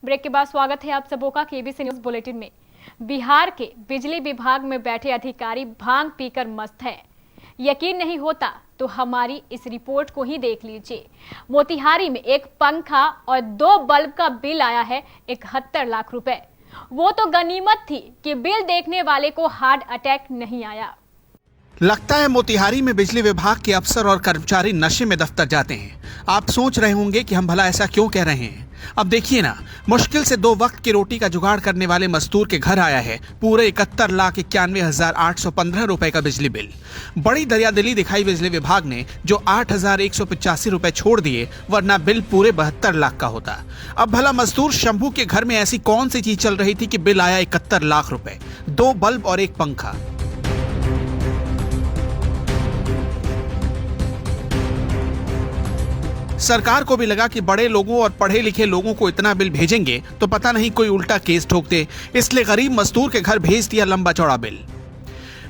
Break के बाद स्वागत है आप सबों का केबीसी न्यूज बुलेटिन में। बिहार के बिजली विभाग में बैठे अधिकारी भांग पीकर मस्त हैं। यकीन नहीं होता तो हमारी इस रिपोर्ट को ही देख लीजिए। मोतिहारी में एक पंखा और 2 बल्ब का बिल आया है 71 लाख रुपए। वो तो गनीमत थी कि बिल देखने वाले को हार्ट अटैक नहीं आया। लगता है मोतिहारी में बिजली विभाग के अफसर और कर्मचारी नशे में दफ्तर जाते हैं। आप सोच रहे होंगे कि हम भला ऐसा क्यों कह रहे हैं। अब देखिए ना, मुश्किल से 2 वक्त की रोटी का जुगाड़ करने वाले मजदूर के घर आया है पूरे 71,91,815 रुपए का बिजली बिल। बड़ी दरियादिली दिखाई बिजली विभाग ने, जो 8,185 रुपए छोड़ दिए, वरना बिल पूरे 72 लाख का होता। अब भला मजदूर शंभू के घर में ऐसी कौन सी चीज चल रही थी कि बिल आया 71 लाख रुपए, 2 बल्ब और 1 पंखा। सरकार को भी लगा कि बड़े लोगों और पढ़े लिखे लोगों को इतना बिल भेजेंगे तो पता नहीं कोई उल्टा केस ठोक दे, इसलिए गरीब मजदूर के घर भेज दिया लंबा चौड़ा बिल।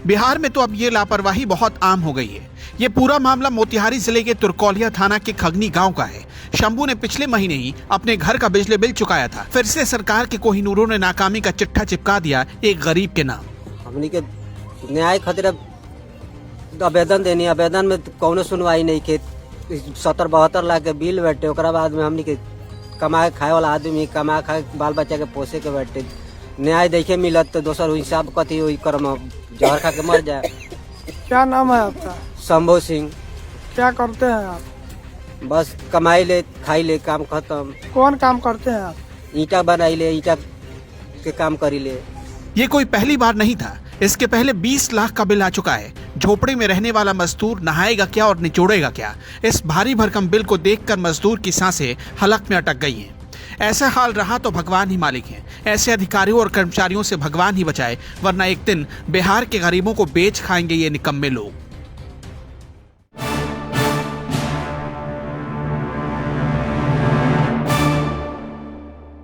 बिहार में तो अब ये लापरवाही बहुत आम हो गई है। ये पूरा मामला मोतिहारी जिले के तुरकौलिया थाना के खगनी गांव का है। शंभू ने पिछले महीने ही अपने घर का बिजली बिल चुकाया था। फिर से सरकार के कोहिनूरों ने नाकामी का चिट्ठा चिपका दिया एक गरीब के नाम। हमनी के न्याय खातिर आवेदन देनी, आवेदन में कौनो सुनवाई नहीं के 70-72 लाख के बिल बैठे। ओकरा बाद में हमनी के कमाए खाए वाला आदमी कमा खाए बाल बच्चा के पोसे के बैठे। न्याय देखे मिलत तो दोसर हिसाब कथी हुई कर्म जहर खा के मर जाए। क्या नाम है आपका? शंभू सिंह। क्या करते हैं आप? बस कमाई ले खाई ले, काम खत्म। कौन काम करते हैं आप? ईटा बनाई ले, ईटा के काम करी ले। ये कोई पहली बार नहीं था। इसके पहले 20 लाख का बिल आ चुका है। झोपड़ी में रहने वाला मजदूर नहाएगा क्या और निचोड़ेगा क्या। इस भारी भरकम बिल को देखकर मजदूर की सांसें हलक में अटक गई हैं। ऐसा हाल रहा तो भगवान ही मालिक हैं। ऐसे अधिकारियों और कर्मचारियों से भगवान ही बचाए, वरना एक दिन बिहार के गरीबों को बेच खाएंगे ये निकम्मे लोग।